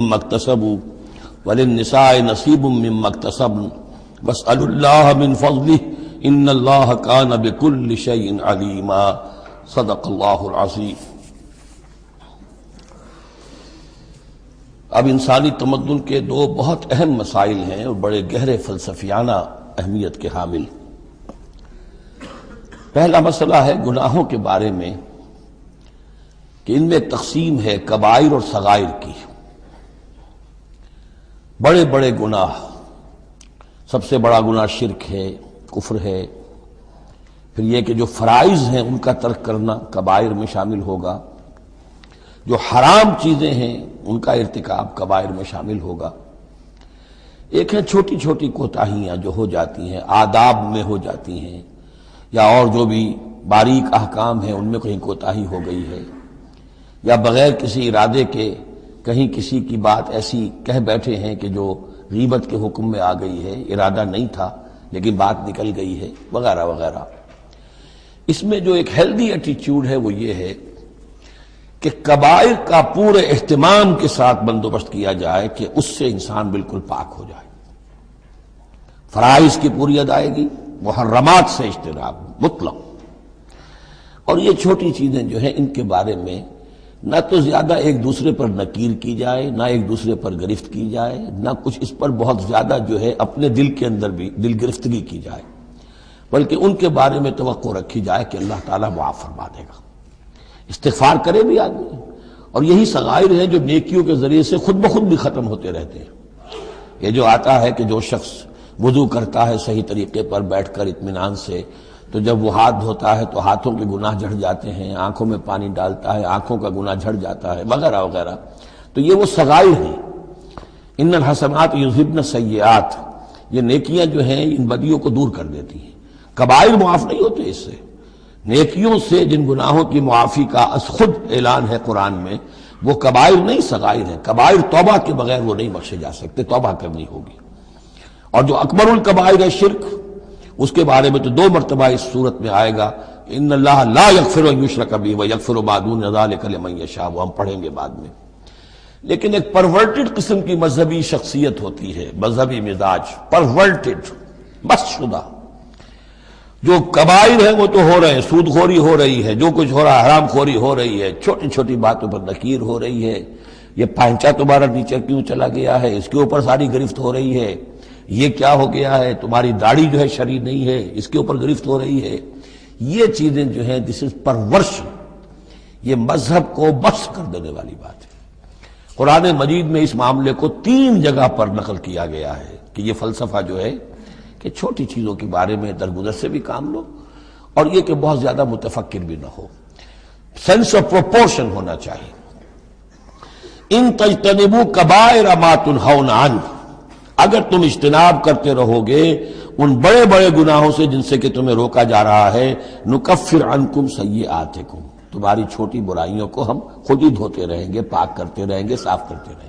مما اکتسبوا وللنساء نصیب مما اکتسبن واسألوا اللہ من فضلہ ان اللہ کان بکل شیء علیما صدق اللہ العظیم۔ اب انسانی تمدن کے دو بہت اہم مسائل ہیں اور بڑے گہرے فلسفیانہ اہمیت کے حامل۔ پہلا مسئلہ ہے گناہوں کے بارے میں کہ ان میں تقسیم ہے کبائر اور صغائر کی۔ بڑے بڑے گناہ، سب سے بڑا گناہ شرک ہے، کفر ہے، پھر یہ کہ جو فرائض ہیں ان کا ترک کرنا کبائر میں شامل ہوگا، جو حرام چیزیں ہیں ان کا ارتکاب کبائر میں شامل ہوگا۔ ایک ہے چھوٹی چھوٹی کوتاہیاں جو ہو جاتی ہیں، آداب میں ہو جاتی ہیں، یا اور جو بھی باریک احکام ہیں ان میں کہیں کوتاہی ہو گئی ہے، یا بغیر کسی ارادے کے کہیں کسی کی بات ایسی کہہ بیٹھے ہیں کہ جو غیبت کے حکم میں آ گئی ہے، ارادہ نہیں تھا لیکن بات نکل گئی ہے، وغیرہ وغیرہ۔ اس میں جو ایک ہیلدی ایٹیچیوڈ ہے وہ یہ ہے کہ کبائر کا پورے اہتمام کے ساتھ بندوبست کیا جائے کہ اس سے انسان بالکل پاک ہو جائے، فرائض کی پوری ادائیگی، محرمات سے اجتناب مطلق۔ اور یہ چھوٹی چیزیں جو ہیں ان کے بارے میں نہ تو زیادہ ایک دوسرے پر نکیر کی جائے، نہ ایک دوسرے پر گرفت کی جائے، نہ کچھ اس پر بہت زیادہ جو ہے اپنے دل کے اندر بھی دل گرفتگی کی جائے، بلکہ ان کے بارے میں توقع رکھی جائے کہ اللہ تعالیٰ معاف فرما دے گا، استغفار کرے بھی آدمی۔ اور یہی صغائر ہیں جو نیکیوں کے ذریعے سے خود بخود بھی ختم ہوتے رہتے ہیں۔ یہ جو آتا ہے کہ جو شخص وضو کرتا ہے صحیح طریقے پر بیٹھ کر اطمینان سے، تو جب وہ ہاتھ دھوتا ہے تو ہاتھوں کے گناہ جھڑ جاتے ہیں، آنکھوں میں پانی ڈالتا ہے آنکھوں کا گناہ جھڑ جاتا ہے، وغیرہ وغیرہ۔ تو یہ وہ صغائر ہیں۔ ان الحسنات یذہبن السیئات، یہ نیکیاں جو ہیں ان بدیوں کو دور کر دیتی ہیں۔ کبائر معاف نہیں ہوتے اس سے۔ نیکیوں سے جن گناہوں کی معافی کا خود اعلان ہے قرآن میں، وہ کبائر نہیں صغائر ہیں۔ کبائر توبہ کے بغیر وہ نہیں بخشے جا سکتے، توبہ کرنی ہوگی۔ اور جو اکبر الکبائر ہے شرک، اس کے بارے میں تو دو مرتبہ اس صورت میں آئے گا، ان اللہ لا یغفر ان یشرک بہ ویغفر ما دون ذلک لمن یشاء، وہ ہم پڑھیں گے بعد میں۔ لیکن ایک پرورٹڈ قسم کی مذہبی شخصیت ہوتی ہے، مذہبی مزاج، پرورٹڈ، بس شدہ۔ جو کبائر ہیں وہ تو ہو رہے ہیں، سود خوری ہو رہی ہے، جو کچھ ہو رہا ہے حرام خوری ہو رہی ہے، چھوٹی چھوٹی باتوں پر نکیر ہو رہی ہے، یہ پائنچا تمہارا نیچے کیوں چلا گیا ہے، اس کے اوپر ساری گرفت ہو رہی ہے، یہ کیا ہو گیا ہے، تمہاری داڑھی جو ہے شرعی نہیں ہے، اس کے اوپر گرفت ہو رہی ہے۔ یہ چیزیں جو ہیں دس از پرورش، یہ مذہب کو بس کر دینے والی بات ہے۔ قرآن مجید میں اس معاملے کو 3 جگہ پر نقل کیا گیا ہے کہ یہ فلسفہ جو ہے کہ چھوٹی چیزوں کے بارے میں درگزر سے بھی کام لو، اور یہ کہ بہت زیادہ متفکر بھی نہ ہو، سینس آف پروپورشن ہونا چاہیے۔ ان تجتنبوا کبائر ما تنہون عنہ، اگر تم اجتناب کرتے رہو گے ان بڑے بڑے گناہوں سے جن سے کہ تمہیں روکا جا رہا ہے، نکفر عنکم سیئاتکم، تمہاری چھوٹی برائیوں کو ہم خود ہی دھوتے رہیں گے، پاک کرتے رہیں گے، صاف کرتے رہیں گے۔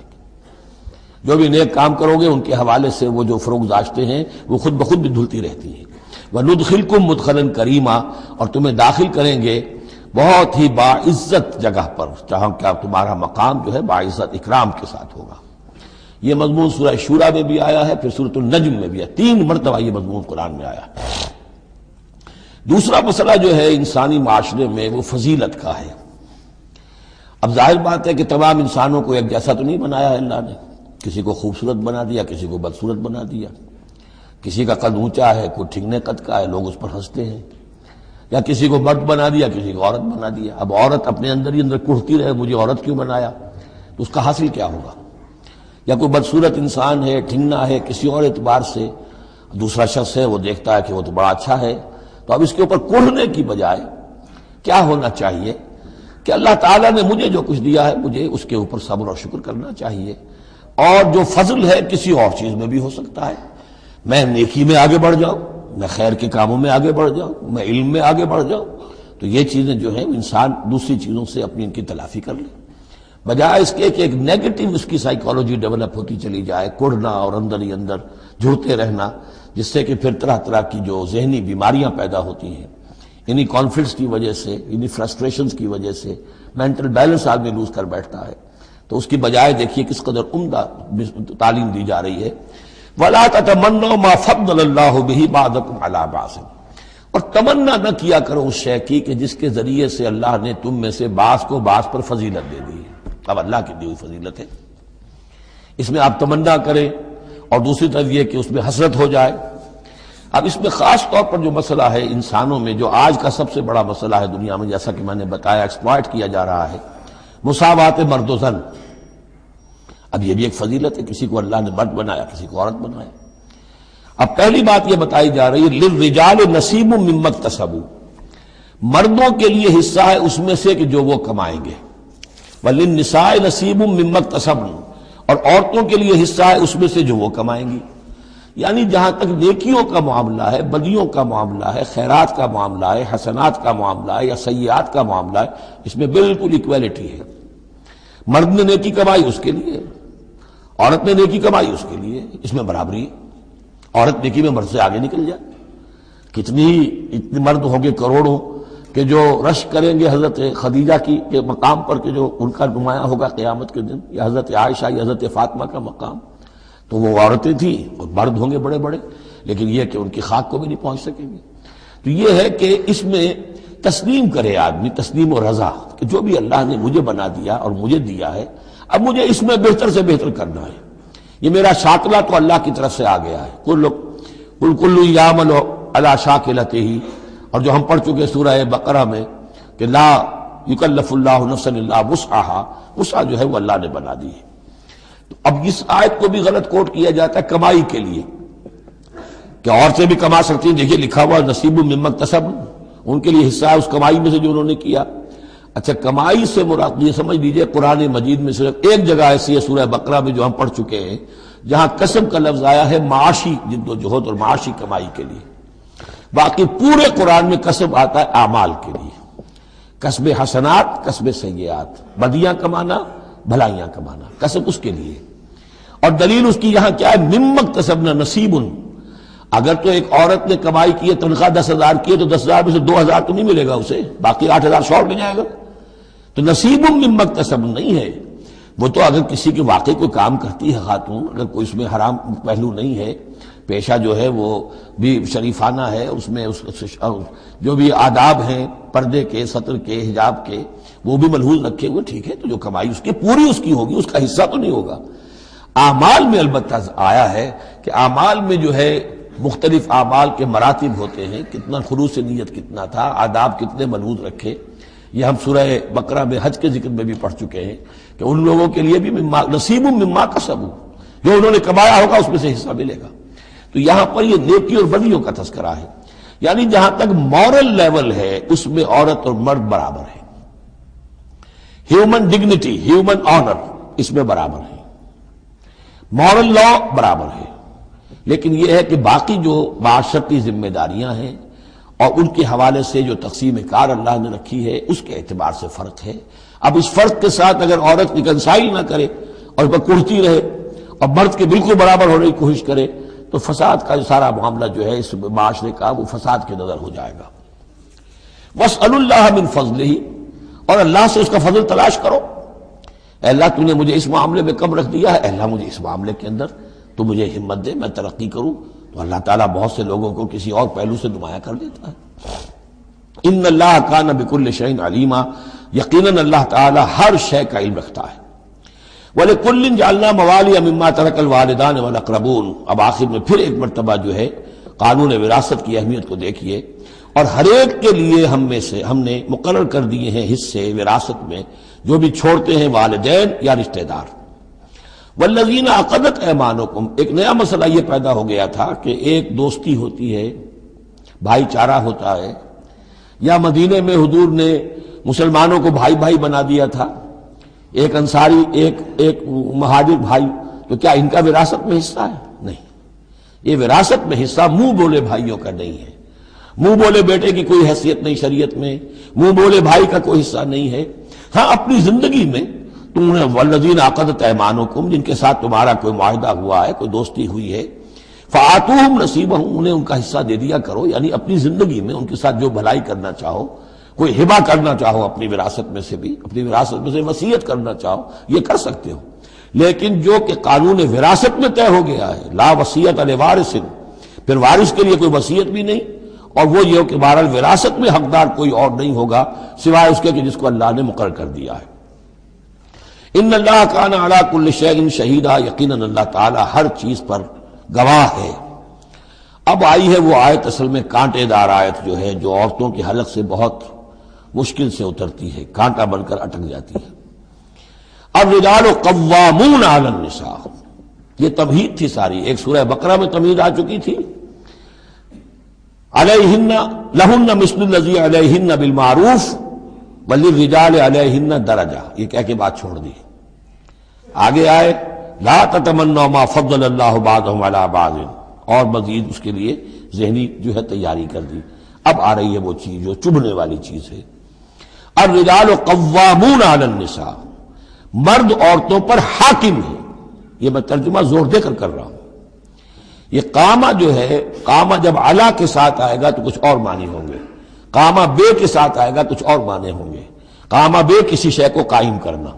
جو بھی نیک کام کرو گے ان کے حوالے سے وہ جو فروغ داشتے ہیں وہ خود بخود بھی دھلتی رہتی ہیں۔ وندخلکم مدخلا کریما، اور تمہیں داخل کریں گے بہت ہی باعزت جگہ پر، جہاں کیا تمہارا مقام جو ہے باعزت اکرام کے ساتھ ہوگا۔ یہ مضمون سورہ شورہ میں بھی آیا ہے، پھر سورۃ النجم میں بھی ہے، 3 مرتبہ یہ مضمون قرآن میں آیا ہے۔ دوسرا مسئلہ جو ہے انسانی معاشرے میں وہ فضیلت کا ہے۔ اب ظاہر بات ہے کہ تمام انسانوں کو ایک جیسا تو نہیں بنایا ہے اللہ نے، کسی کو خوبصورت بنا دیا، کسی کو بدصورت بنا دیا، کسی کا قد اونچا ہے، کوئی ٹھگنے قد کا ہے، لوگ اس پر ہنستے ہیں، یا کسی کو مرد بنا دیا، کسی کو عورت بنا دیا۔ اب عورت اپنے اندر ہی اندر کڑھتی رہے مجھے عورت کیوں بنایا، تو اس کا حاصل کیا ہوگا؟ یا کوئی بدصورت انسان ہے، ٹھنگنا ہے کسی اور اعتبار سے، دوسرا شخص ہے وہ دیکھتا ہے کہ وہ تو بڑا اچھا ہے، تو اب اس کے اوپر کوڑھنے کی بجائے کیا ہونا چاہیے کہ اللہ تعالیٰ نے مجھے جو کچھ دیا ہے مجھے اس کے اوپر صبر اور شکر کرنا چاہیے، اور جو فضل ہے کسی اور چیز میں بھی ہو سکتا ہے، میں نیکی میں آگے بڑھ جاؤں، میں خیر کے کاموں میں آگے بڑھ جاؤں، میں علم میں آگے بڑھ جاؤں، تو یہ چیزیں جو ہیں انسان دوسری چیزوں سے اپنی ان کی تلافی کر لے، بجائے اس کے کہ ایک نیگیٹو اس کی سائیکالوجی ڈیولپ ہوتی چلی جائے، کوڑنا اور اندر ہی اندر جھڑتے رہنا، جس سے کہ پھر طرح طرح کی جو ذہنی بیماریاں پیدا ہوتی ہیں، انہی کانفلکٹس کی وجہ سے، انہی فرسٹریشنز کی وجہ سے مینٹل بیلنس آدمی لوز کر بیٹھتا ہے۔ تو اس کی بجائے دیکھیے کس قدر عمدہ تعلیم دی جا رہی ہے، وَلَا تَتَمَنَّوْا مَا فَضَّلَ اللَّهُ بِهِ بَعْضَكُمْ عَلَىٰ بَعْضٍ، اور تمنا نہ کیا کرو اس شے کی کہ جس کے ذریعے سے اللہ نے تم میں سے بعض کو بعض پر فضیلت دے دی ہے۔ اب اللہ کی دی ہوئی فضیلت ہے، اس میں آپ تمنا کریں، اور دوسری طرف یہ کہ اس میں حسرت ہو جائے۔ اب اس میں خاص طور پر جو مسئلہ ہے انسانوں میں، جو آج کا سب سے بڑا مسئلہ ہے دنیا میں، جیسا کہ میں نے بتایا ایکسپلائٹ کیا جا رہا ہے، مساوات مرد و زن۔ اب یہ بھی ایک فضیلت ہے، کسی کو اللہ نے مرد بنایا، کسی کو عورت بنایا۔ اب پہلی بات یہ بتائی جا رہی ہے للرجال نصیب مما اکتسبوا، مردوں کے لیے حصہ ہے اس میں سے کہ جو وہ کمائیں گے، وللنساء نصیب مما اکتسبن، اور عورتوں کے لیے حصہ ہے اس میں سے جو وہ کمائیں گی۔ یعنی جہاں تک نیکیوں کا معاملہ ہے، بدیوں کا معاملہ ہے، خیرات کا معاملہ ہے، حسنات کا معاملہ ہے یا سیئات کا معاملہ ہے، اس میں بالکل ایکویلٹی ہے۔ مرد نے نیکی کمائی اس کے لیے، عورت نے نیکی کمائی اس کے لیے، اس میں برابری ہے۔ عورت نیکی میں مرد سے آگے نکل جائے، اتنے مرد ہوں گے کروڑوں کہ جو رش کریں گے حضرت خدیجہ کی کے مقام پر، کہ جو ان کا نمایاں ہوگا قیامت کے دن، یا حضرت عائشہ یا حضرت فاطمہ کا مقام، تو وہ عورتیں تھیں اور مرد ہوں گے بڑے بڑے، لیکن یہ کہ ان کی خاک کو بھی نہیں پہنچ سکیں گے۔ تو یہ ہے کہ اس میں تسلیم کرے آدمی، تسلیم و رضا، کہ جو بھی اللہ نے مجھے بنا دیا اور مجھے دیا ہے، اب مجھے اس میں بہتر سے بہتر کرنا ہے۔ یہ میرا شاکلہ تو اللہ کی طرف سے آ گیا ہے، کل یعمل علی شاکلتہ، اور جو ہم پڑھ چکے سورہ بقرہ میں کہ لا یکلف اللہ نفسا الا وسعہا، وسع جو ہے وہ اللہ نے بنا دی ہے۔ تو اب اس آیت کو بھی غلط کوٹ کیا جاتا ہے کمائی کے لیے، کہ عورتیں بھی کما سکتی ہیں، دیکھیے لکھا ہوا نصیب مما اکتسبن، ان کے لیے حصہ ہے اس کمائی میں سے جو انہوں نے کیا۔ اچھا، کمائی سے مراد یہ سمجھ لیجئے قرآن مجید میں صرف ایک جگہ ایسی ہے سورہ بقرہ میں جو ہم پڑھ چکے ہیں، جہاں کسب کا لفظ آیا ہے معاشی جد و جہد اور معاشی کمائی کے لیے۔ باقی پورے قرآن میں کسب آتا ہے اعمال کے لیے، کسب حسنات، کسب سیئات، بدیاں کمانا، بھلائیاں کمانا، کسب اس کے لیے۔ اور دلیل اس کی یہاں کیا ہے، مما اکتسبنا نصیب۔ اگر تو ایک عورت نے کمائی کی ہے، تنخواہ 10,000 کی ہے، تو 10,000 میں سے 2,000 تو نہیں ملے گا اسے، باقی 8,000 شارٹ میں جائے گا۔ تو نصیب مما اکتسبن نہیں ہے وہ، تو اگر کسی کے واقعی کوئی کام کرتی ہے خاتون، اگر کوئی اس میں حرام پہلو نہیں ہے، پیشہ جو ہے وہ بھی شریفانہ ہے، اس میں جو بھی آداب ہیں پردے کے، سطر کے، حجاب کے، وہ بھی ملحوظ رکھے ہوئے، ٹھیک ہے، تو جو کمائی اس کی پوری اس کی ہوگی، اس کا حصہ تو نہیں ہوگا۔ اعمال میں البتہ آیا ہے کہ اعمال میں جو ہے مختلف اعمال کے مراتب ہوتے ہیں، کتنا خلوص نیت کتنا تھا، آداب کتنے ملحوظ رکھے، یہ ہم سورہ بقرہ میں حج کے ذکر میں بھی پڑھ چکے ہیں کہ ان لوگوں کے لیے بھی نصیب مما کسبوا، جو انہوں نے کمایا ہوگا اس میں سے حصہ ملے گا۔ تو یہاں پر یہ نیکی اور بدیوں کا تذکرہ ہے، یعنی جہاں تک مورل لیول ہے اس میں عورت اور مرد برابر ہیں، ہیومن ڈگنیٹی، ہیومن آنر اس میں برابر ہے، مورل لا برابر ہے۔ لیکن یہ ہے کہ باقی جو معاشرتی ذمہ داریاں ہیں اور ان کے حوالے سے جو تقسیم کار اللہ نے رکھی ہے، اس کے اعتبار سے فرق ہے۔ اب اس فرق کے ساتھ اگر عورت ریکنسائل نہ کرے اور وہ کڑتی رہے اور مرد کے بالکل برابر ہونے کی کوشش کرے، تو فساد کا جو سارا معاملہ جو ہے اس معاشرے کا، وہ فساد کے نظر ہو جائے گا۔ وَاسْأَلُوا اللَّهَ مِنْ فَضْلِهِ، اور اللہ سے اس کا فضل تلاش کرو۔ اے اللہ تو نے مجھے اس معاملے میں کم رکھ دیا ہے، اے اللہ مجھے اس معاملے کے اندر تو مجھے ہمت دے، میں ترقی کروں۔ تو اللہ تعالیٰ بہت سے لوگوں کو کسی اور پہلو سے نمایاں کر دیتا ہے۔ ان اللہ کان بکل شیء علیما، یقیناً اللہ تعالیٰ ہر شے کا علم رکھتا ہے۔ وَلِكُلٍّ جَعَلْنَا مَوَالِيَ مِمَّا تَرَكَ الْوَالِدَانِ وَالْأَقْرَبُونَ، اب آخر میں پھر ایک مرتبہ جو ہے قانون وراثت کی اہمیت کو دیکھیے، اور ہر ایک کے لیے ہم نے مقرر کر دیے ہیں حصے وراثت میں جو بھی چھوڑتے ہیں والدین یا رشتہ دار۔ والذین عقدت ایمانکم، ایک نیا مسئلہ یہ پیدا ہو گیا تھا کہ ایک دوستی ہوتی ہے، بھائی چارہ ہوتا ہے، یا مدینے میں حضور نے مسلمانوں کو بھائی بھائی بنا دیا تھا، ایک انصاری ایک مہاجر بھائی، تو کیا ان کا وراثت میں حصہ ہے؟ نہیں، یہ وراثت میں حصہ منہ بولے بھائیوں کا نہیں ہے، منہ بولے بیٹے کی کوئی حیثیت نہیں شریعت میں، منہ بولے بھائی کا کوئی حصہ نہیں ہے۔ ہاں اپنی زندگی میں تم نے والذین عقدت ایمانکم، جن کے ساتھ تمہارا کوئی معاہدہ ہوا ہے، کوئی دوستی ہوئی ہے، فآتوہم نصیبہم، انہیں ان کا حصہ دے دیا کرو، یعنی اپنی زندگی میں ان کے ساتھ جو بھلائی کرنا چاہو کوئی ہبہ کرنا چاہو اپنی وراثت میں سے بھی، اپنی وراثت میں سے وصیت کرنا چاہو، یہ کر سکتے ہو، لیکن جو کہ قانون وراثت میں طے ہو گیا ہے، لا وصیت لوارث، پھر وارث کے لیے کوئی وصیت بھی نہیں، اور وہ یہ کہ بہرحال وراثت میں حقدار کوئی اور نہیں ہوگا سوائے اس کے کہ جس کو اللہ نے مقرر کر دیا ہے۔ ان اللہ کان علی کل شیء شہیدا، یقیناً اللہ تعالیٰ ہر چیز پر گواہ ہے۔ اب آئی ہے وہ آیت اصل میں کانٹے دار آیت جو ہے، جو عورتوں کے حلق سے بہت مشکل سے اترتی ہے، کانٹا بن کر اٹک جاتی ہے۔ الرجال قوامون علی النساء، یہ تمہید تھی ساری، ایک سورہ بقرہ میں تمہید آ چکی تھی، علیہن لہن مثل الذی علیہن بالمعروف وللرجال علیہن درجہ، یہ کہہ کے بات چھوڑ دی۔ آگے آئے لا تتمنوا ما فضل اللہ بعضهم علی بعض، اور مزید اس کے لیے ذہنی جو ہے تیاری کر دی۔ اب آ رہی ہے وہ چیز جو چبھنے والی چیز ہے۔ الرجال قوامون علی النساء، مرد عورتوں پر حاکم ہے۔ یہ میں ترجمہ زور دے کر رہا ہوں۔ یہ قامہ جو ہے، قامہ جب علا کے ساتھ آئے گا تو کچھ اور معنی ہوں گے، قامہ بے کے ساتھ آئے گا کچھ اور معنی ہوں گے۔ قامہ بے کسی شے کو قائم کرنا،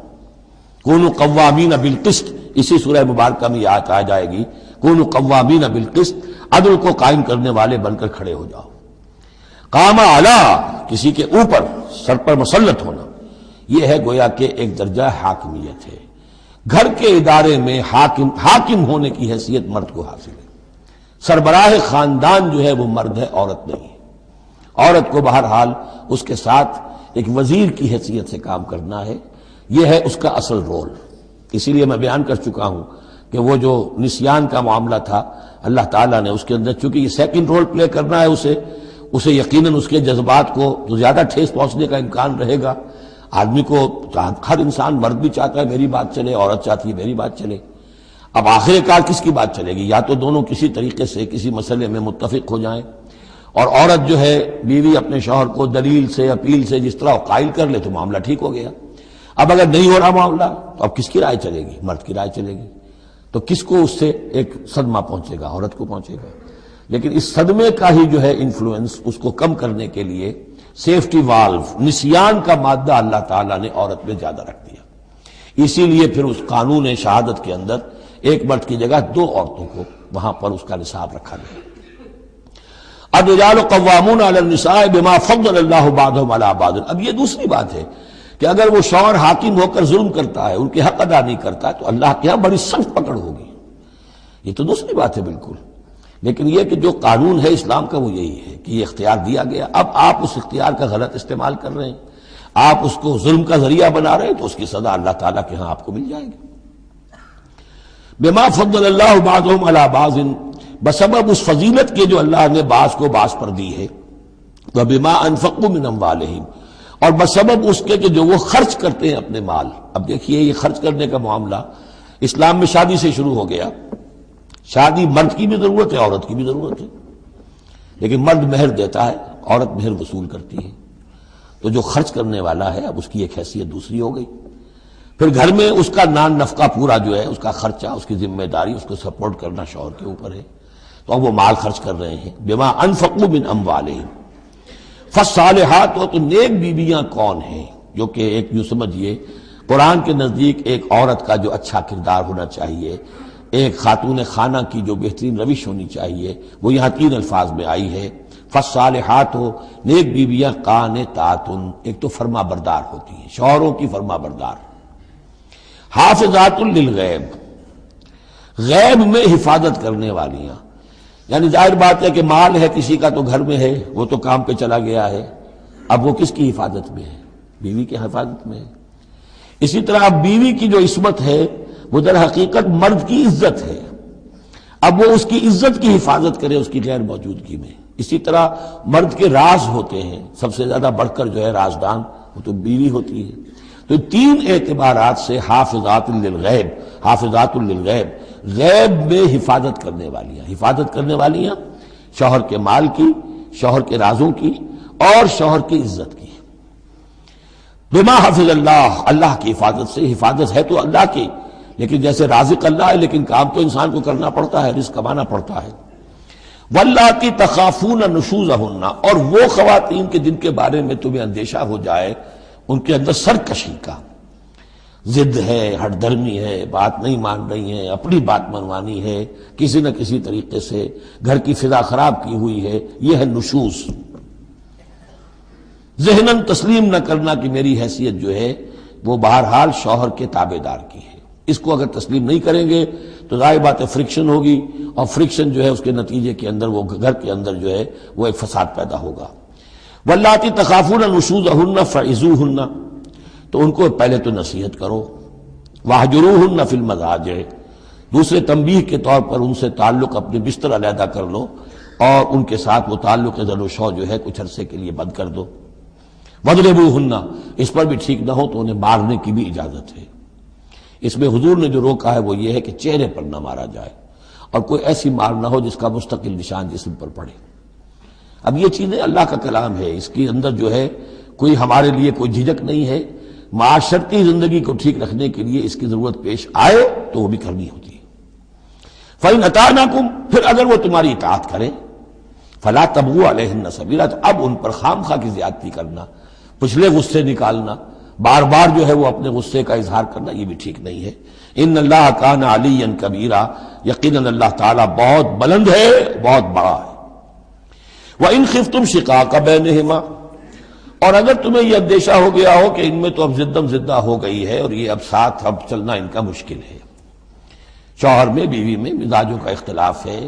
کونوا قوامین بالقسط، اسی سورہ مبارکہ میں یہ آیت آ جائے گی، کونوا قوامین بالقسط، عدل کو قائم کرنے والے بن کر کھڑے ہو جاؤ۔ قامہ علا، کسی کے اوپر سر پر مسلط ہونا، یہ ہے گویا کہ ایک درجہ حاکمیت ہے۔ گھر کے ادارے میں حاکم ہونے کی حیثیت مرد کو حاصل ہے۔ سربراہ خاندان جو ہے وہ مرد ہے، عورت نہیں ہے۔ عورت کو بہرحال اس کے ساتھ ایک وزیر کی حیثیت سے کام کرنا ہے، یہ ہے اس کا اصل رول۔ اسی لیے میں بیان کر چکا ہوں کہ وہ جو نسیان کا معاملہ تھا، اللہ تعالیٰ نے اس کے اندر چونکہ یہ سیکنڈ رول پلے کرنا ہے اسے یقیناً اس کے جذبات کو تو زیادہ ٹھیس پہنچنے کا امکان رہے گا۔ آدمی کو، ہر انسان، مرد بھی چاہتا ہے میری بات چلے، عورت چاہتی ہے میری بات چلے۔ اب آخر کار کس کی بات چلے گی؟ یا تو دونوں کسی طریقے سے کسی مسئلے میں متفق ہو جائیں، اور عورت جو ہے بیوی اپنے شوہر کو دلیل سے، اپیل سے جس طرح قائل کر لے تو معاملہ ٹھیک ہو گیا۔ اب اگر نہیں ہو رہا معاملہ تو اب کس کی رائے چلے گی؟ مرد کی رائے چلے گی۔ تو کس کو اس سے ایک صدمہ پہنچے گا؟ عورت کو پہنچے گا۔ لیکن اس صدمے کا ہی جو ہے انفلوئنس، اس کو کم کرنے کے لیے سیفٹی والو، نسیان کا مادہ اللہ تعالیٰ نے عورت میں زیادہ رکھ دیا۔ اسی لیے پھر اس قانون شہادت کے اندر ایک مرد کی جگہ 2 عورتوں کو وہاں پر اس کا نصاب رکھا گیا۔ الرجال قوامون علی النساء بما فضل اللہ بعضهم علی بعض۔ اب یہ دوسری بات ہے کہ اگر وہ شوہر حاکم ہو کر ظلم کرتا ہے، ان کے حق ادا نہیں کرتا ہے، تو اللہ کے یہاں بڑی سخت پکڑ ہوگی۔ یہ تو دوسری بات ہے بالکل، لیکن یہ کہ جو قانون ہے اسلام کا وہ یہی ہے کہ یہ اختیار دیا گیا۔ اب آپ اس اختیار کا غلط استعمال کر رہے ہیں، آپ اس کو ظلم کا ذریعہ بنا رہے ہیں، تو اس کی سزا اللہ تعالیٰ کے ہاں آپ کو مل جائے گی۔ بما فضل اللہ بعضهم علی بعض، بسبب اس فضیلت کے جو اللہ نے بعض کو بعض پر دی ہے، وبما انفقوا من اموالہم، اور بسبب اس کے کہ جو وہ خرچ کرتے ہیں اپنے مال۔ اب دیکھیے یہ خرچ کرنے کا معاملہ اسلام میں شادی سے شروع ہو گیا۔ شادی مرد کی بھی ضرورت ہے، عورت کی بھی ضرورت ہے، لیکن مرد مہر دیتا ہے، عورت مہر وصول کرتی ہے۔ تو جو خرچ کرنے والا ہے اب اس کی ایک حیثیت دوسری ہو گئی۔ پھر گھر میں اس کا نان نفقہ پورا جو ہے، اس کا خرچہ، اس کی ذمہ داری، اس کو سپورٹ کرنا شوہر کے اوپر ہے۔ تو اب وہ مال خرچ کر رہے ہیں۔ بما انفقوا من اموالہم، فالصالحات، تو نیک بیویاں کون ہیں؟ جو کہ ایک یوں سمجھیے قرآن کے نزدیک ایک عورت کا جو اچھا کردار ہونا چاہیے، ایک خاتون خانہ کی جو بہترین روش ہونی چاہیے، وہ یہاں 3 الفاظ میں آئی ہے۔ فالصالحات، نیک بیویاں قانتات، ایک تو فرما بردار ہوتی ہیں، شوہروں کی فرما بردار۔ حافظات للغیب، غیب میں حفاظت کرنے والیاں، یعنی ظاہر بات ہے کہ مال ہے کسی کا تو گھر میں ہے، وہ تو کام پہ چلا گیا ہے، اب وہ کس کی حفاظت میں ہے؟ بیوی کی حفاظت میں ہے۔ اسی طرح اب بیوی کی جو عصمت ہے وہ در حقیقت مرد کی عزت ہے، اب وہ اس کی عزت کی حفاظت کرے اس کی غیر موجودگی میں۔ اسی طرح مرد کے راز ہوتے ہیں، سب سے زیادہ بڑھ کر جو ہے رازدان وہ تو بیوی ہوتی ہے۔ تو 3 اعتبارات سے حافظات للغیب، حافظات للغیب، غیب میں حفاظت کرنے والیاں، حفاظت کرنے والیاں شوہر کے مال کی، شوہر کے رازوں کی، اور شوہر کی عزت کی۔ بما حفظ اللہ، اللہ کی حفاظت سے، حفاظت ہے تو اللہ کی، لیکن جیسے رازق اللہ ہے لیکن کام تو انسان کو کرنا پڑتا ہے، رزق کمانا پڑتا ہے۔ واللاتی تخافون نشوزہن، اور وہ خواتین کے جن کے بارے میں تمہیں اندیشہ ہو جائے ان کے اندر سرکشی کا، ضد ہے، ہٹ دھرمی ہے، بات نہیں مان رہی ہیں، اپنی بات منوانی ہے، کسی نہ کسی طریقے سے گھر کی فضا خراب کی ہوئی ہے، یہ ہے نشوز۔ ذہناً تسلیم نہ کرنا کہ میری حیثیت جو ہے وہ بہرحال شوہر کے تابع دار کی ہے، اس کو اگر تسلیم نہیں کریں گے تو ظاہر بات ہے فرکشن ہوگی، اور فرکشن جو ہے اس کے نتیجے کے اندر وہ گھر کے اندر جو ہے وہ ایک فساد پیدا ہوگا۔ واللاتی تخافون نشوزہن فعظوہن، تو ان کو پہلے تو نصیحت کرو، واہجروہن فی المضاجع، دوسرے تنبیہ کے طور پر ان سے تعلق اپنے بستر علیحدہ کر لو، اور ان کے ساتھ وہ تعلق زن و شو جو ہے کچھ عرصے کے لیے بند کر دو۔ وَاضْرِبُوهُنَّ، اس پر بھی ٹھیک نہ ہو تو انہیں مارنے کی بھی اجازت ہے۔ اس میں حضور نے جو روکا ہے وہ یہ ہے کہ چہرے پر نہ مارا جائے، اور کوئی ایسی مار نہ ہو جس کا مستقل نشان جسم پر پڑے۔ اب یہ چیزیں اللہ کا کلام ہے، اس کے اندر جو ہے کوئی ہمارے لیے کوئی جھجک نہیں ہے، معاشرتی زندگی کو ٹھیک رکھنے کے لیے اس کی ضرورت پیش آئے تو وہ بھی کرنی ہوتی ہے۔ فَإِنْ أَطَعْنَكُمْ، پھر اگر وہ تمہاری اطاعت کریں، فَلَا تَبْغُوا عَلَيْهِنَّ سَبِيلًا، تو اب ان پر خام خواہ کی زیادتی کرنا، پچھلے غصے نکالنا، بار بار جو ہے وہ اپنے غصے کا اظہار کرنا، یہ بھی ٹھیک نہیں ہے۔ ان اللہ کان علیٰ کبیرا، یقیناً اللہ تعالیٰ بہت بلند ہے، بہت بڑا ہے۔ وَإِنْ خِفْتُمْ شِقَاقَ بَيْنِهِمَا، اور اگر تمہیں یہ اندیشہ ہو گیا ہو کہ ان میں تو اب زدم زدہ ہو گئی ہے اور یہ اب ساتھ اب چلنا ان کا مشکل ہے، شوہر میں بیوی میں مزاجوں کا اختلاف ہے،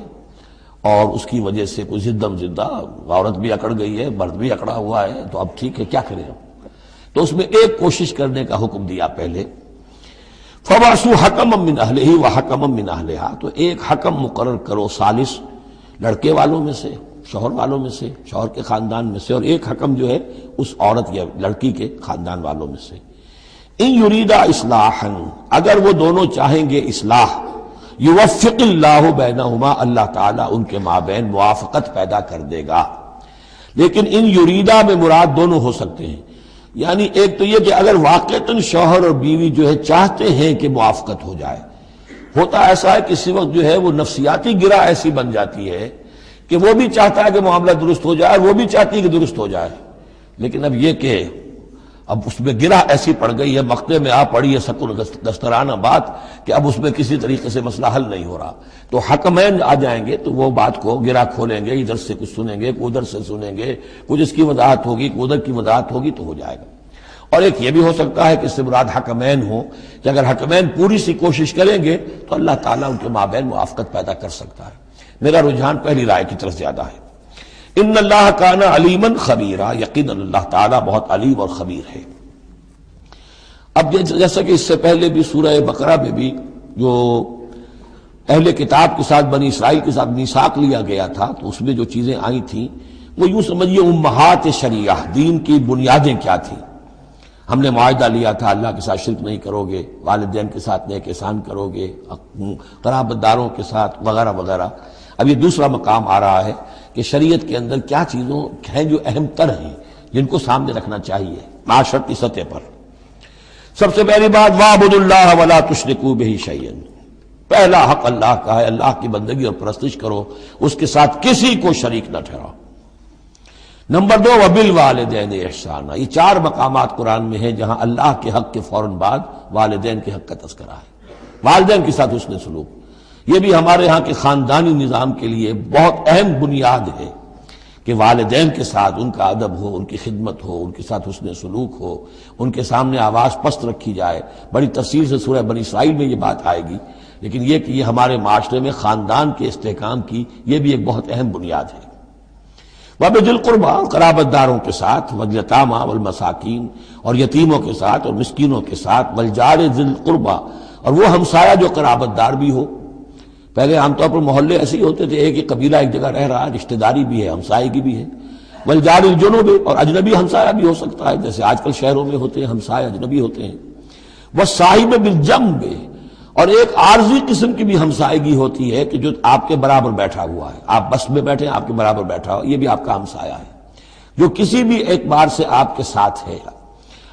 اور اس کی وجہ سے کوئی زدم زدہ، عورت بھی اکڑ گئی ہے، مرد بھی اکڑا ہوا ہے، تو اب ٹھیک ہے کیا کریں ہم؟ تو اس میں ایک کوشش کرنے کا حکم دیا پہلے، فَبَعْثُوا حَكَمًا مِّنْ أَهْلِهِ وَحَكَمًا مِّنْ أَهْلِهَا، تو ایک حکم مقرر کرو ثالث، لڑکے والوں میں سے، شوہر والوں میں سے، شوہر کے خاندان میں سے، اور ایک حکم جو ہے اس عورت یا لڑکی کے خاندان والوں میں سے۔ ان یریدا اصلاحا، اگر وہ دونوں چاہیں گے اصلاح، یوفق اللہ بینہما، اللہ تعالیٰ ان کے مابین موافقت پیدا کر دے گا۔ لیکن ان یریدا میں مراد دونوں ہو سکتے ہیں، یعنی ایک تو یہ کہ اگر واقعتاً شوہر اور بیوی جو ہے چاہتے ہیں کہ موافقت ہو جائے، ہوتا ایسا ہے کسی وقت جو ہے وہ نفسیاتی گرہ ایسی بن جاتی ہے کہ وہ بھی چاہتا ہے کہ معاملہ درست ہو جائے، وہ بھی چاہتی ہے کہ درست ہو جائے، لیکن اب یہ کہ اب اس میں گرہ ایسی پڑ گئی ہے، مقطع میں آ پڑی ہے سکون دسترانہ بات، کہ اب اس میں کسی طریقے سے مسئلہ حل نہیں ہو رہا، تو حکمین آ جائیں گے تو وہ بات کو گرہ کھولیں گے، ادھر سے کچھ سنیں گے، ادھر سے سنیں گے، کچھ اس کی وضاحت ہوگی، ادھر کی وضاحت ہوگی، تو ہو جائے گا۔ اور ایک یہ بھی ہو سکتا ہے کہ اس سے مراد حکمین ہو، کہ اگر حکمین پوری سی کوشش کریں گے تو اللہ تعالیٰ ان کے مابین موافقت پیدا کر سکتا ہے۔ میرا رجحان پہلی رائے کی طرف زیادہ ہے۔ ان اللہ کان علیما خبیرا، یقیناً اللہ تعالیٰ بہت علیم اور خبیر ہے۔ اب جیسا کہ اس سے پہلے بھی سورہ بقرہ میں بھی جو اہل کتاب کے ساتھ بنی اسرائیل کے ساتھ میثاق لیا گیا تھا، تو اس میں جو چیزیں آئی تھیں وہ یوں سمجھیے امہات شریعہ، دین کی بنیادیں کیا تھیں۔ ہم نے معاہدہ لیا تھا اللہ کے ساتھ شرک نہیں کرو گے، والدین کے ساتھ نیک احسان کرو گے، قرابت داروں کے ساتھ وغیرہ وغیرہ۔ اب یہ دوسرا مقام آ رہا ہے کہ شریعت کے اندر کیا چیزوں ہیں جو اہم تر ہیں، جن کو سامنے رکھنا چاہیے معاشرتی سطح پر۔ سب سے پہلی بات، وَاعْبُدُوا اللَّهَ وَلَا تُشْرِكُوا بِهِ شَيْئًا، پہلا حق اللہ کا ہے، اللہ کی بندگی اور پرستش کرو، اس کے ساتھ کسی کو شریک نہ ٹھہراؤ۔ نمبر 2، وَبِالْوَالِدَيْنِ إِحْسَانًا، یہ 4 مقامات قرآن میں ہیں جہاں اللہ کے حق کے فوراً بعد والدین کے حق کا تذکرہ ہے۔ والدین کے ساتھ حسن سلوک، یہ بھی ہمارے ہاں کے خاندانی نظام کے لیے بہت اہم بنیاد ہے کہ والدین کے ساتھ ان کا ادب ہو، ان کی خدمت ہو، ان کے ساتھ حسن سلوک ہو، ان کے سامنے آواز پست رکھی جائے۔ بڑی تفصیل سے سورہ بنی اسرائیل میں یہ بات آئے گی، لیکن یہ کہ یہ ہمارے معاشرے میں خاندان کے استحکام کی یہ بھی ایک بہت اہم بنیاد ہے۔ وَبِذِي الْقُرْبَىٰ، قرابت داروں کے ساتھ، وَالْيَتَامَىٰ وَالْمَسَاكِينِ، اور یتیموں کے ساتھ اور مسکینوں کے ساتھ، وَالْجَارِ ذِي الْقُرْبَىٰ، اور وہ ہمسایہ جو قرابت دار بھی ہو۔ پہلے عام طور پر محلے ایسے ہی ہوتے تھے، ایک ہی قبیلہ ایک جگہ رہ رہا ہے، رشتہ داری بھی ہے، ہمسائیگی بھی ہے۔ وَالْجَارِ الْجُنُبِ، اور اجنبی ہمسایہ بھی ہو سکتا ہے، جیسے آج کل شہروں میں ہوتے ہیں ہمسایہ اجنبی ہوتے ہیں۔ وَالصَّاحِبِ بِالْجَنبِ، اور ایک عارضی قسم کی بھی ہمسائیگی ہوتی ہے کہ جو آپ کے برابر بیٹھا ہوا ہے، آپ بس میں بیٹھے ہیں، آپ کے برابر بیٹھا ہوا، یہ بھی آپ کا ہمسایہ ہے، جو کسی بھی اعتبار سے آپ کے ساتھ ہے،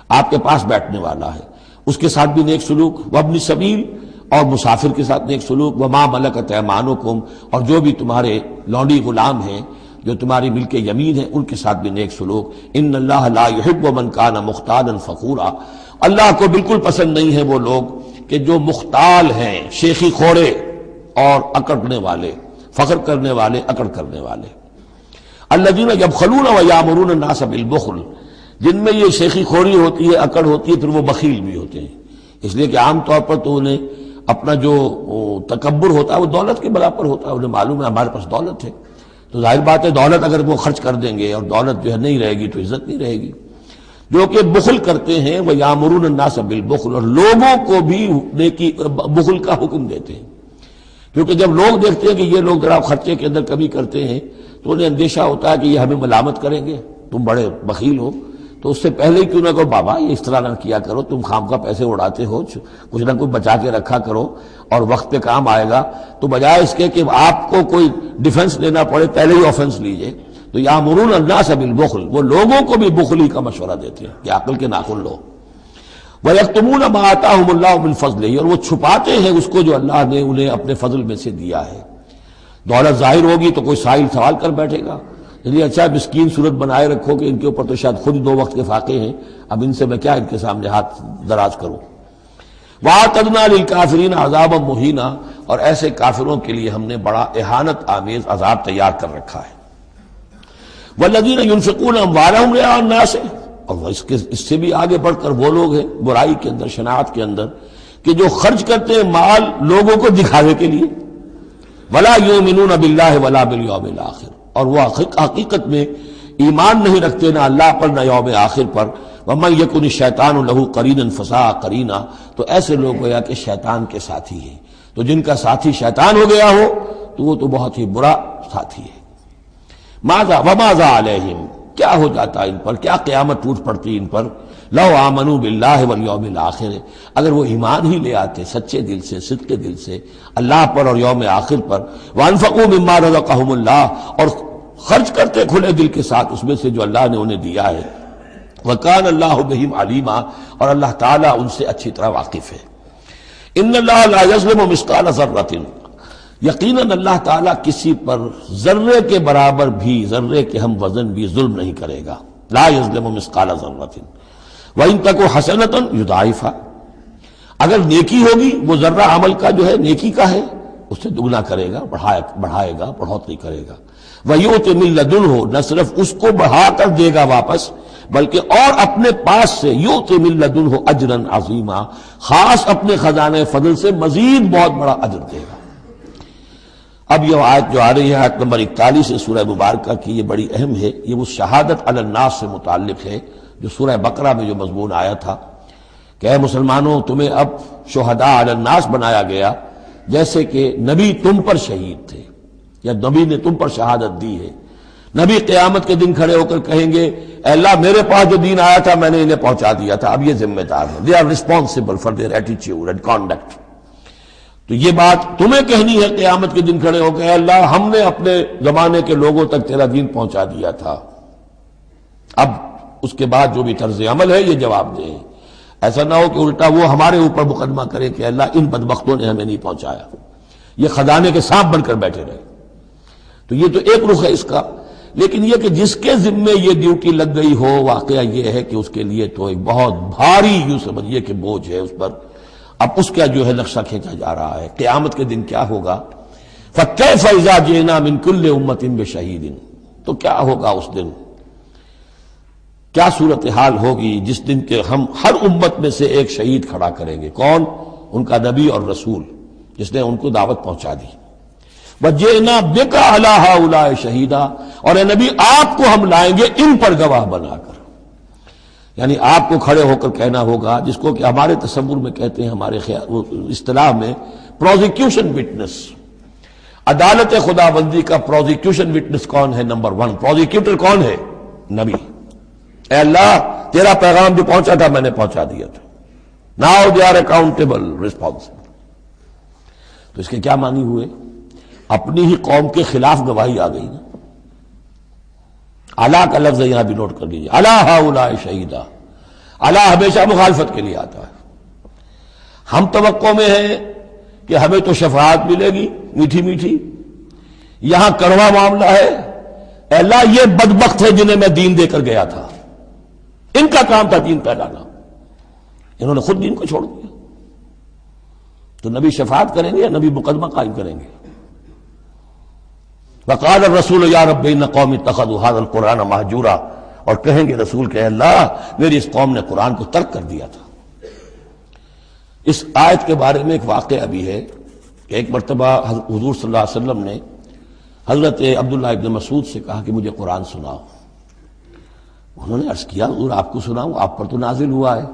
آپ کے پاس بیٹھنے والا ہے، اس کے ساتھ بھی نیک سلوک۔ وابن سبیل، اور مسافر کے ساتھ نیک سلوک، وما ملکت ایمانکم، اور جو بھی تمہارے لونڈی غلام ہیں جو تمہاری ملک یمین ہیں ان کے ساتھ بھی نیک سلوک۔ ان اللہ لا یحب من کان مختالا فخورا، اللہ کو بالکل پسند نہیں ہے وہ لوگ کہ جو مختال ہیں، شیخی خوڑے اور اکڑنے والے، فخر کرنے والے، اکڑ کرنے والے۔ الذین یبخلون ویامرون الناس بالبخل، جن میں یہ شیخی خوری ہوتی ہے، اکڑ ہوتی ہے، پھر وہ بخیل بھی ہوتے ہیں، اس لیے کہ عام طور پر تو انہیں اپنا جو تکبر ہوتا ہے وہ دولت کے بلا پر ہوتا ہے، انہیں معلوم ہے ہمارے پاس دولت ہے، تو ظاہر بات ہے دولت اگر وہ خرچ کر دیں گے اور دولت جو ہے نہیں رہے گی تو عزت نہیں رہے گی۔ جو کہ بخل کرتے ہیں وہ یامرون الناس بالبخل، اور لوگوں کو بھی نیکی بخل کا حکم دیتے ہیں، کیونکہ جب لوگ دیکھتے ہیں کہ یہ لوگ ذرا خرچے کے اندر کمی کرتے ہیں تو انہیں اندیشہ ہوتا ہے کہ یہ ہمیں ملامت کریں گے، تم بڑے بخیل ہو، تو اس سے پہلے ہی کیوں نہ کہو بابا یہ اس طرح نہ کیا کرو، تم خام کا پیسے اڑاتے ہو، کچھ نہ کچھ بچا کے رکھا کرو اور وقت پہ کام آئے گا، تو بجائے اس کے کہ آپ کو کوئی ڈیفنس لینا پڑے پہلے ہی آفنس لیجئے، تو یامرون الناس بالبخل، وہ لوگوں کو بھی بخلی کا مشورہ دیتے ہیں کہ عقل کے ناخن لو۔ وَيَكْتُمُونَ مَا آتَاهُمُ اللَّهُ مِنْ فَضْلِهِ، اور وہ چھپاتے ہیں اس کو جو اللہ نے انہیں اپنے فضل میں سے دیا ہے۔ دولت ظاہر ہوگی تو کوئی سائل سوال کر بیٹھے گا، یعنی اچھا مسکین صورت بنائے رکھو کہ ان کے اوپر تو شاید خود 2 وقت کے فاقے ہیں، اب ان سے میں کیا ان کے سامنے ہاتھ دراز کروں۔ وَأَعْتَدْنَا لِلْكَافِرِينَ عَذَابًا مُهِينًا، اور ایسے کافروں کے لیے ہم نے بڑا اہانت آمیز عذاب تیار کر رکھا ہے۔ وَالَّذِينَ يُنْفِقُونَ أَمْوَالَهُمْ رِئَاءَ النَّاسِ، اور اس سے بھی آگے بڑھ کر وہ لوگ ہیں برائی کے اندر، شناعت کے اندر، کہ جو خرچ کرتے ہیں مال لوگوں کو دکھاوے کے لیے۔ وَلَا يُؤْمِنُونَ بِاللَّهِ وَلَا بِالْيَوْمِ الْآخِرِ، اور وہ حقیقت میں ایمان نہیں رکھتے نہ اللہ پر نہ یوم آخر پر۔ وَمَن يَكُنِ الشَّيْطَانُ لَهُ قَرِينًا فَسَاءَ قَرِينًا، تو ایسے لوگ گویا کہ شیطان کے ساتھی ہیں، تو جن کا ساتھی شیطان ہو گیا ہو تو وہ تو بہت ہی برا ساتھی ہے۔ وَمَاذَا عَلَيْهِمْ، کیا ہو جاتا ان پر، کیا قیامت ٹوٹ پڑتی ان پر، لَوْ آمَنُوا بِاللَّهِ وَالْيَوْمِ الْآخِرِ، اگر وہ ایمان ہی لے آتے سچے دل سے، صدق دل سے اللہ پر اور یوم آخر پر۔ وَأَنفَقُوا مِمَّا رَزَقَهُمُ اللَّهُ، اور خرچ کرتے کھلے دل کے ساتھ اس میں سے جو اللہ نے انہیں دیا ہے۔ وَكَانَ اللَّهُ بِهِمْ عَلِيمًا، اور اللہ تعالیٰ ان سے اچھی طرح واقف ہے۔ إِنَّ اللَّهَ لَا يَظْلِمُ مِثْقَالَ ذَرَّةٍ، یقیناً اللہ تعالیٰ کسی پر ذرے کے برابر بھی، ذرے کے ہم وزن بھی ظلم نہیں کرے گا۔ لا يظلم مثقال ذرة وإن تک حسنة يضاعفها، اگر نیکی ہوگی وہ ذرہ عمل کا جو ہے نیکی کا ہے اس سے دگنا کرے گا، بڑھائے گا، بڑھوتری کرے گا۔ وَيُؤْتِ مِن لَّدُنْهُ، نہ صرف اس کو بڑھا کر دے گا واپس بلکہ اور اپنے پاس سے يُؤْتِ مِن لَّدُنْهُ أَجْرًا عَظِيمًا، خاص اپنے خزانے فضل سے مزید بہت بڑا اجر دے گا۔ اب یہ آیت جو آ رہی ہے آیت نمبر 41 سے سورہ مبارکہ کی، یہ بڑی اہم ہے، یہ وہ شہادت علی الناس سے متعلق ہے جو سورہ بقرہ میں جو مضمون آیا تھا کہ اے مسلمانوں تمہیں اب شہداء علی الناس بنایا گیا، جیسے کہ نبی تم پر شہید تھے یا نبی نے تم پر شہادت دی ہے۔ نبی قیامت کے دن کھڑے ہو کر کہیں گے اے اللہ میرے پاس جو دین آیا تھا میں نے انہیں پہنچا دیا تھا، اب یہ ذمہ دار ہیں، they are responsible for their attitude and conduct. تو یہ بات تمہیں کہنی ہے قیامت کے دن کھڑے ہو کے، اے اللہ ہم نے اپنے زمانے کے لوگوں تک تیرا دین پہنچا دیا تھا، اب اس کے بعد جو بھی طرز عمل ہے یہ جواب دیں۔ ایسا نہ ہو کہ الٹا وہ ہمارے اوپر مقدمہ کرے کہ اللہ ان بدبختوں نے ہمیں نہیں پہنچایا، یہ خزانے کے سانپ بن کر بیٹھے رہے۔ تو یہ تو ایک رخ ہے اس کا، لیکن یہ کہ جس کے ذمے یہ ڈیوٹی لگ گئی ہو، واقعہ یہ ہے کہ اس کے لیے تو ایک بہت بھاری یوں سمجھیے کہ بوجھ ہے اس پر۔ اب اس کا جو ہے نقشہ کھینچا جا رہا ہے قیامت کے دن کیا ہوگا۔ فَكَيْفَ إِذَا جِئْنَا مِن كُلِّ أُمَّةٍ بِشَهِيدٍ، تو کیا ہوگا اس دن، کیا صورتحال ہوگی جس دن کہ ہم ہر امت میں سے ایک شہید کھڑا کریں گے۔ کون؟ ان کا نبی اور رسول جس نے ان کو دعوت پہنچا دی۔ وَجِئْنَا بِكَ عَلَىٰ هَٰؤُلَاءِ شَهِيدًا، اور اے نبی آپ کو ہم لائیں گے ان پر گواہ بنا کر، یعنی آپ کو کھڑے ہو کر کہنا ہوگا، جس کو کہ ہمارے تصور میں کہتے ہیں، ہمارے اصطلاح میں پروزیکیوشن وٹنس۔ عدالت خداوندی کا پروزیکیوشن وٹنس کون ہے؟ نمبر 1 پروزیکیوٹر کون ہے؟ نبی۔ اے اللہ تیرا پیغام جو پہنچا تھا میں نے پہنچا دیا تھا، now they are accountable responsible. تو اس کے کیا معنی ہوئے؟ اپنی ہی قوم کے خلاف گواہی آ گئی نا۔ اللہ کا لفظ یہاں بھی نوٹ کر لیجیے، اللہ ہؤلاء شہیدا، اللہ ہمیشہ مخالفت کے لیے آتا ہے۔ ہم توقع میں ہیں کہ ہمیں تو شفاعت ملے گی میٹھی میٹھی، یہاں کڑوا معاملہ ہے، اے اللہ یہ بدبخت ہے جنہیں میں دین دے کر گیا تھا، ان کا کام تھا دین پھیلانا، انہوں نے خود دین کو چھوڑ دیا۔ تو نبی شفاعت کریں گے یا نبی مقدمہ قائم کریں گے؟ وقال الرسول یا رب ان قوم اتخذوا هذا القرآن مہجورا، اور کہیں گے رسول کہ اللہ میری اس قوم نے قرآن کو ترک کر دیا تھا۔ اس آیت کے بارے میں ایک واقعہ بھی ہے کہ ایک مرتبہ حضور صلی اللہ علیہ وسلم نے حضرت عبداللہ ابن مسعود سے کہا کہ مجھے قرآن سناؤ۔ انہوں نے عرض کیا حضور آپ کو سناؤں، آپ پر تو نازل ہوا ہے۔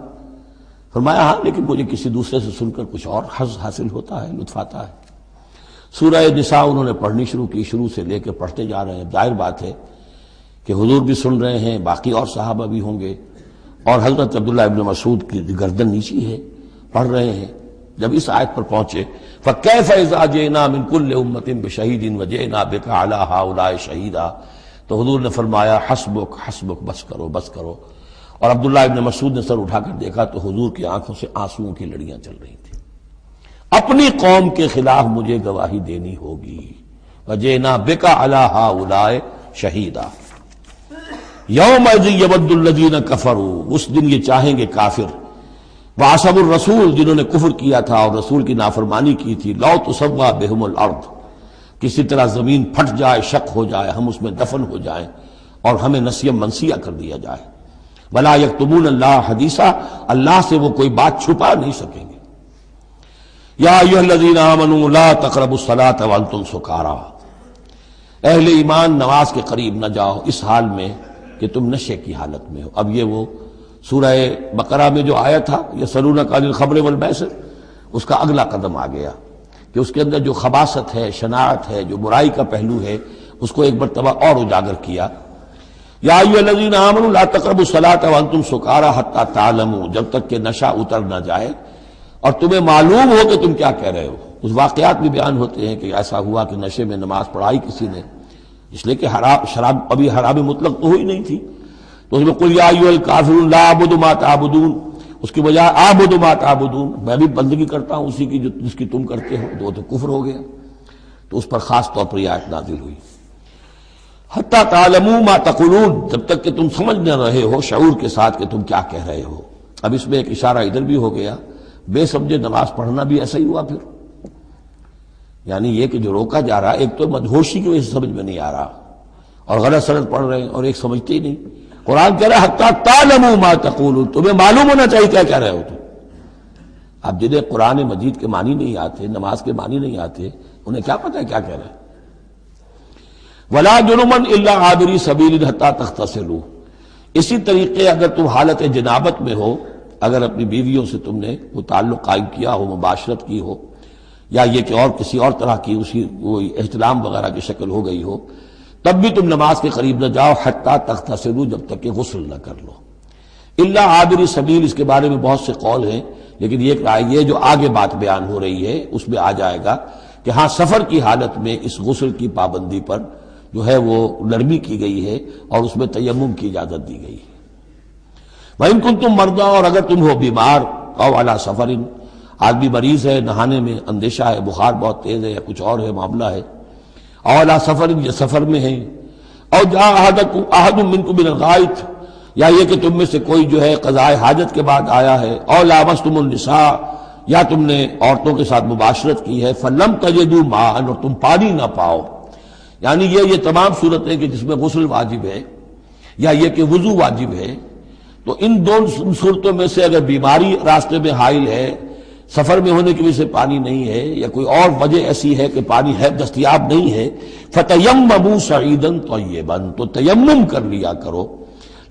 فرمایا ہاں لیکن مجھے کسی دوسرے سے سن کر کچھ اور حظ حاصل ہوتا ہے، لطف آتا ہے۔ سورہ نساء انہوں نے پڑھنی شروع کی، شروع سے لے کے پڑھتے جا رہے ہیں۔ ظاہر بات ہے کہ حضور بھی سن رہے ہیں، باقی اور صحابہ بھی ہوں گے، اور حضرت عبداللہ ابن مسعود کی گردن نیچی ہے، پڑھ رہے ہیں۔ جب اس آیت پر پہنچے فَكَيْفَ إِذَا جِئْنَا مِن كُلِّ أُمَّةٍ بِشَهِيدٍ وَجِئْنَا بِكَ عَلَىٰ هَٰؤُلَاءِ شَهِيدًا، تو حضور نے فرمایا حسبک حسبک، بس کرو بس کرو۔ اور عبداللہ ابن مسعود نے سر اٹھا کر دیکھا تو حضور کی آنکھوں سے آنسوؤں کی لڑیاں چل رہی تھیں۔ اپنی قوم کے خلاف مجھے گواہی دینی ہوگی، وَجِئْنَا بِكَ عَلَىٰ هَٰؤُلَاءِ شَهِيدًا۔ يَوْمَئِذٍ يَوَدُّ الَّذِينَ كَفَرُوا، اس دن یہ چاہیں گے کافر، وَعَصَوُا الرَّسُولَ، جنہوں نے کفر کیا تھا اور رسول کی نافرمانی کی تھی، لَوْ تُسَوَّىٰ بِهِمُ الْأَرْضُ، کسی طرح زمین پھٹ جائے، شق ہو جائے، ہم اس میں دفن ہو جائیں اور ہمیں نسیہ منسیہ کر دیا جائے۔ وَلَا يَكْتُمُونَ اللَّهَ حَدِيثًا، اللہ سے وہ کوئی بات چھپا نہیں سکیں گے۔ یا ایھا الذین آمنوا لا تقربوا الصلاۃ وانتم سکارى، اہل ایمان نماز کے قریب نہ جاؤ اس حال میں کہ تم نشے کی حالت میں ہو۔ اب یہ وہ سورہ بقرہ میں جو آیا تھا یسألونک عن الخمر والمیسر، اس کا اگلا قدم آ گیا کہ اس کے اندر جو خباثت ہے، شناعت ہے، جو برائی کا پہلو ہے، اس کو ایک مرتبہ اور اجاگر کیا۔ یا ایھا الذین آمنوا لا تقربوا الصلاۃ وانتم سکارى حتی تعلموا، جب تک کہ نشہ اتر نہ جائے اور تمہیں معلوم ہو کہ تم کیا کہہ رہے ہو۔ اس واقعات بھی بیان ہوتے ہیں کہ ایسا ہوا کہ نشے میں نماز پڑھائی کسی نے، اس لیے کہ شراب ابھی حرام مطلق تو ہوئی نہیں تھی، تو اس میں قل یا ایھا الکافرون لا اعبد ما تعبدون، اس کی بجائے اعبد ما تعبدون، میں بھی بندگی کرتا ہوں اسی کی جس کی تم کرتے ہو، تو وہ تو کفر ہو گیا۔ تو اس پر خاص طور پر یہ آیت نازل ہوئی حتی تعلموا ما تقولون، جب تک کہ تم سمجھ نہ رہے ہو شعور کے ساتھ کہ تم کیا کہہ رہے ہو۔ اب اس میں ایک اشارہ ادھر بھی ہو گیا، بے سمجھے نماز پڑھنا بھی ایسا ہی ہوا پھر، یعنی یہ کہ جو روکا جا رہا، ایک تو مدہوشی کی وجہ سے سمجھ میں نہیں آ رہا اور غلط سند پڑھ رہے ہیں، اور ایک سمجھتے ہی نہیں۔ قرآن کہہ رہا ہے حتی تعلموا ما تقولون، تمہیں معلوم ہونا چاہیے کیا کہہ رہے ہو تم۔ اب جنہیں قرآن مجید کے معنی نہیں آتے، نماز کے معنی نہیں آتے، انہیں کیا پتہ ہے کیا کہہ رہے ہیں۔ وَلَا جُنُبًا إِلَّا عَابِرِي سَبِيلٍ حَتَّىٰ تَغْتَسِلُوا، اسی طریقے اگر تم حالت جنابت میں ہو، اگر اپنی بیویوں سے تم نے وہ تعلق قائم کیا ہو، مباشرت کی ہو، یا یہ کہ اور کسی اور طرح کی اسی وہ احتلام وغیرہ کی شکل ہو گئی ہو، تب بھی تم نماز کے قریب نہ جاؤ حتیٰ تغتسلوا، جب تک کہ غسل نہ کر لو۔ الا عابری سبیل، اس کے بارے میں بہت سے قول ہیں، لیکن یہ جو آگے بات بیان ہو رہی ہے اس میں آ جائے گا کہ ہاں سفر کی حالت میں اس غسل کی پابندی پر جو ہے وہ نرمی کی گئی ہے اور اس میں تیمم کی اجازت دی گئی ہے۔ وَإِن كُنتُم مَرْضَىٰ، اور اگر تم ہو بیمار، أَوْ عَلَىٰ سَفَرٍ، آدمی مریض ہے، نہانے میں اندیشہ ہے، بخار بہت تیز ہے یا کچھ اور ہے معاملہ ہے، أَوْ عَلَىٰ سَفَرٍ، یا سفر میں ہے، أَوْ جَاءَ أَحَدٌ مِّنكُم مِّنَ الْغَائِطِ، یا یہ کہ تم میں سے کوئی جو ہے قضاء حاجت کے بعد آیا ہے، أَوْ لَامَسْتُمُ النِّسَاءَ، یا تم نے عورتوں کے ساتھ مباشرت کی ہے، فَلَمْ تَجِدُوا مَاءً، اور تم پانی نہ پاؤ، یعنی یہ تمام صورتیں کہ جس میں غسل واجب ہے یا یہ کہ وضو واجب ہے، تو ان دو صورتوں میں سے اگر بیماری راستے میں حائل ہے، سفر میں ہونے کی وجہ سے پانی نہیں ہے، یا کوئی اور وجہ ایسی ہے کہ پانی ہے دستیاب نہیں ہے، فَتَيَمَّمُوا صَعِيدًا طَيِّبًا، تو تیمم کر لیا کرو۔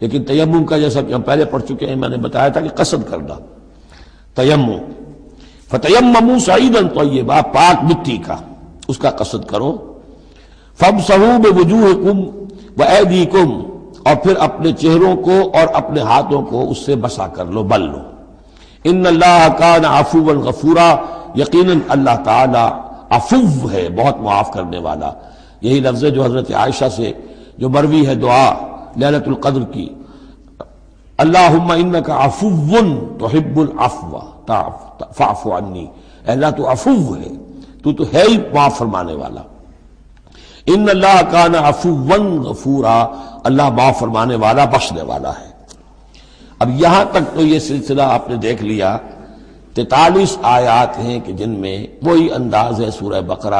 لیکن تیمم کا جیسا کہ ہم پہلے پڑھ چکے ہیں، میں نے بتایا تھا کہ قصد کرنا تیمم، فَتَيَمَّمُوا صَعِيدًا طَيِّبًا، پاک مٹی کا اس کا قصد کرو، فَامْسَحُوا بِوُجُوهِكُمْ وَأَيْدِيكُمْ، اور پھر اپنے چہروں کو اور اپنے ہاتھوں کو اس سے بسا کر لو، بل لو۔ ان اللہ کان عفوا غفورا، یقیناً اللہ تعالی عفو ہے، بہت معاف کرنے والا۔ یہی لفظ ہے جو حضرت عائشہ سے جو مروی ہے دعا لیلۃ القدر کی، اللہم انک عفو تحب العفو فاعف عنی، اے اللہ تو عفو ہے، تو ہے ہی معاف فرمانے والا۔ ان اللہ کان عفوا غفورا، اللہ معاف فرمانے والا بخشنے والا ہے۔ اب یہاں تک تو یہ سلسلہ آپ نے دیکھ لیا، 43 آیات ہیں کہ جن میں وہی انداز ہے سورہ بقرہ